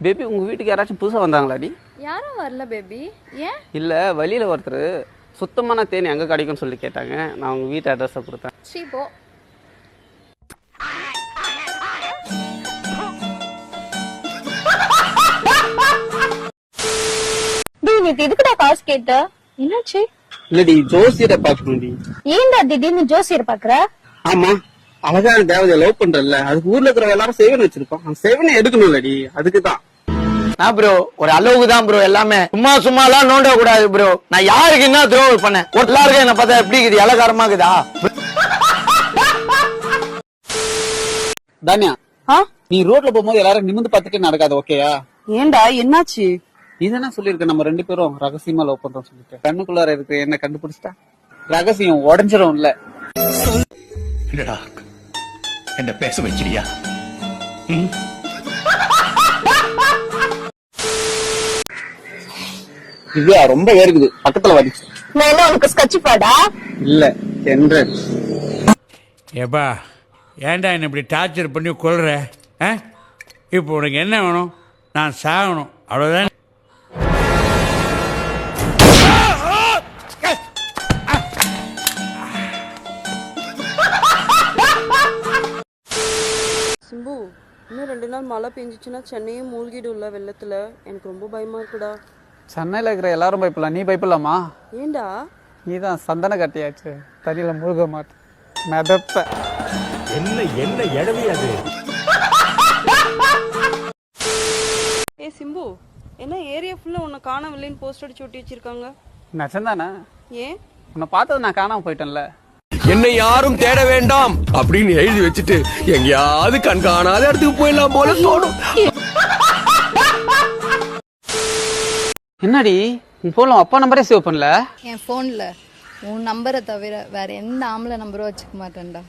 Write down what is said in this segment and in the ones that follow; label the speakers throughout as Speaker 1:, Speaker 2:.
Speaker 1: Baby உங்கள் வீட்டுக்கு யாராச்சும் புதுசாக வந்தாங்களாடி?
Speaker 2: யாரும் வரல பேபி. ஏன்?
Speaker 1: இல்லை, வழியில் ஒருத்தர் சுத்தமான தேன் எங்கே கிடைக்கும்னு சொல்லி கேட்டாங்க. நான் உங்கள் வீட்டு அட்ரஸை கொடுத்தேன்.
Speaker 2: சீ போ.
Speaker 3: நேத்து எதுக்குடா காசு கேட்ட? என்னாச்சு?
Speaker 1: இல்லடி, ஜோசியரை பார்க்கணும்டி.
Speaker 3: ஏன்டா திடீர்னு ஜோசியர் பாக்குற?
Speaker 1: ஆமா, அழகான தேவதையை லவ் பண்றல, அதுக்கு ஊர்ல இருக்கிற எல்லாரும் சேவன் வச்சிருப்பான். அந்த சேவனை எடுக்கணும் இல்லடி, அதுக்குதான்.
Speaker 4: நான் ப்ரோ ஒரு அளவுக்கு தான் ப்ரோ, எல்லாமே சும்மா எல்லாம் நோண்ட கூடாது ப்ரோ. நான் யாருக்கு என்ன துரோகம் பண்ணேன்? எல்லாருக்கும் என்ன பார்த்தா எப்படி இருக்குது? இலக்காரமா இருக்குதா?
Speaker 1: தானியா, நீ ரோட்ல போகும்போது எல்லாரும் நிமிந்து பார்த்துட்டு நடக்காது, ஓகேயா?
Speaker 5: ஏண்டா என்னாச்சு?
Speaker 1: நீதானே சொல்லிருக்க நம்ம 2 பேரும் ரகசியமா லவ் பண்றோம் சொல்லிட்டு. கண்ணுக்குள்ளார இருக்கு என்ன கண்டுபிடிச்சிட்டா? ரகசியம் உடஞ்சிரும் இல்ல.
Speaker 6: என்னடா என்ன பேச வச்சிரியா?
Speaker 1: திவ்யா ரொம்ப வேர்க்குது, பக்கத்துல வந்துச்சு.
Speaker 3: நான் என்ன உனக்கு ஸ்கட்ச் பாடா?
Speaker 1: இல்ல ஜென்ரல்.
Speaker 7: ஏப்பா, ஏன்டா என்ன இப்படி டார்ச்சர் பண்ணி கொள்ற? இப்போ உனக்கு என்ன வேணும்? நான் சாகணும், அவ்வளோதான்.
Speaker 5: சிம்பு, இன்னும் 2 நாள் மழை பெஞ்சிச்சுன்னா சென்னையே மூழ்கிடும்ல வெள்ளத்துல. எனக்கு ரொம்ப பயமா இருக்குடா.
Speaker 1: சென்னையில இருக்கிற எல்லாரும் பயப்படலாம், நீ பயப்படலாமா?
Speaker 5: ஏண்டா?
Speaker 1: நீதான் சந்தன கட்டியாச்சு, தண்ணியில முழுக மாட்டேன் மெதப்ப.
Speaker 8: என்ன எடவி அது?
Speaker 5: ஏ சிம்பு, என்ன ஏரியா ஃபுல்லா உன்னை காணவில்லைன்னு போஸ்ட் அடிச்சு ஒட்டி வச்சிருக்காங்க?
Speaker 1: நச்சந்தானே?
Speaker 5: ஏன்?
Speaker 1: உன்னை பார்த்தது நான் காணாம போயிட்டேன்ல.
Speaker 8: என்னை யாரும் தேட வேண்டாம் அப்படின்னு எழுதி வச்சுட்டு எங்கேயாவது கண்காணாத இடத்துக்கு போயிடலாம் போல தோணும்.
Speaker 1: என்னடி உன் போன்ல அப்பா நம்பரே சேவ் பண்ணல?
Speaker 2: என் போன்ல உன் நம்பரை தவிர வேற எந்த ஆம்பளை நம்பரும் வச்சுக்க மாட்டேன்டா.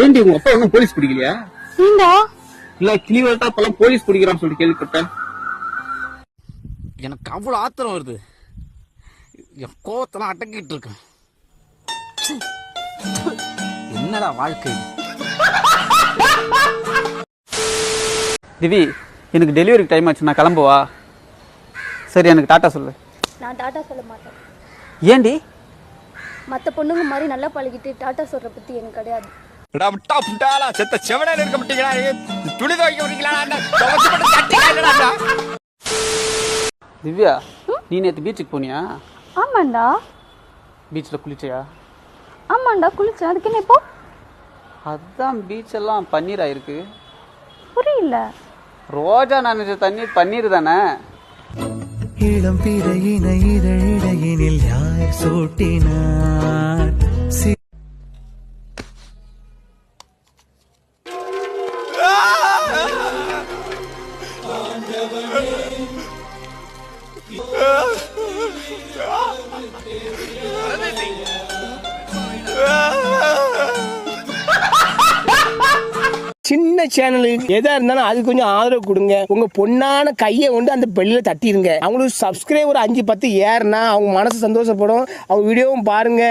Speaker 1: ஏண்டி உங்க அப்பா ஒன்னும் போலீஸ் பிடிக்கலையா?
Speaker 3: ஏண்டா?
Speaker 1: இல்ல கிளிவர்ட்டா அப்பெல்லாம் போலீஸ் பிடிக்கிறான்னு சொல்லி கேள்விப்பட்டேன்.
Speaker 4: எனக்கு அவ்வளவு ஆத்திரம் வருது, என் கோவத்தெல்லாம் அடக்கிட்டு இருக்கேன். என்னடா வாழ்க்கை?
Speaker 1: திவி, எனக்கு டெலிவரிக்கு டைம் ஆச்சு, நான் கிளம்புவா? சரி, எனக்கு டாட்டா சொல்லு.
Speaker 3: நான் டாட்டா சொல்ல மாட்டேன்.
Speaker 1: ஏண்டி?
Speaker 3: மத்த பொண்ணுங்க மாதிரி நல்லா பழகிட்டு டாட்டா சொல்ற பத்தி எனக்கு கிடையாது.
Speaker 8: செத்த செவனையில இருக்க மாட்டீங்களா? துணி துவைக்க மாட்டீங்களா?
Speaker 1: திவ்யா, நீ நேற்று பீச்சுக்கு போனியா?
Speaker 3: ஆமாண்டா.
Speaker 1: பீச்சில் குளிச்சியா?
Speaker 3: ஆமாண்டா குளிச்சேன். அதுக்கு என்ன இப்போ?
Speaker 1: அதான் பீச் எல்லாம் பன்னீர் ஆயிருக்கு.
Speaker 3: புரியல.
Speaker 1: ரோஜா நனைஞ்ச தண்ணீர் பன்னீர் தானே?
Speaker 9: இளம் பிறையின இதழிடையினில் யார் சூட்டினார்?
Speaker 4: சின்ன சேனலுக்கு எதா இருந்தாலும் அது கொஞ்சம் ஆதரவு கொடுங்க. உங்க பொண்ணான கையை கொண்டு அந்த பெல்லில தட்டிடுங்க. அவங்களுக்கு சப்ஸ்கிரைபர் 5-10 ஏறுனா அவங்க மனசு சந்தோஷப்படும். அவங்க வீடியோவும் பாருங்க.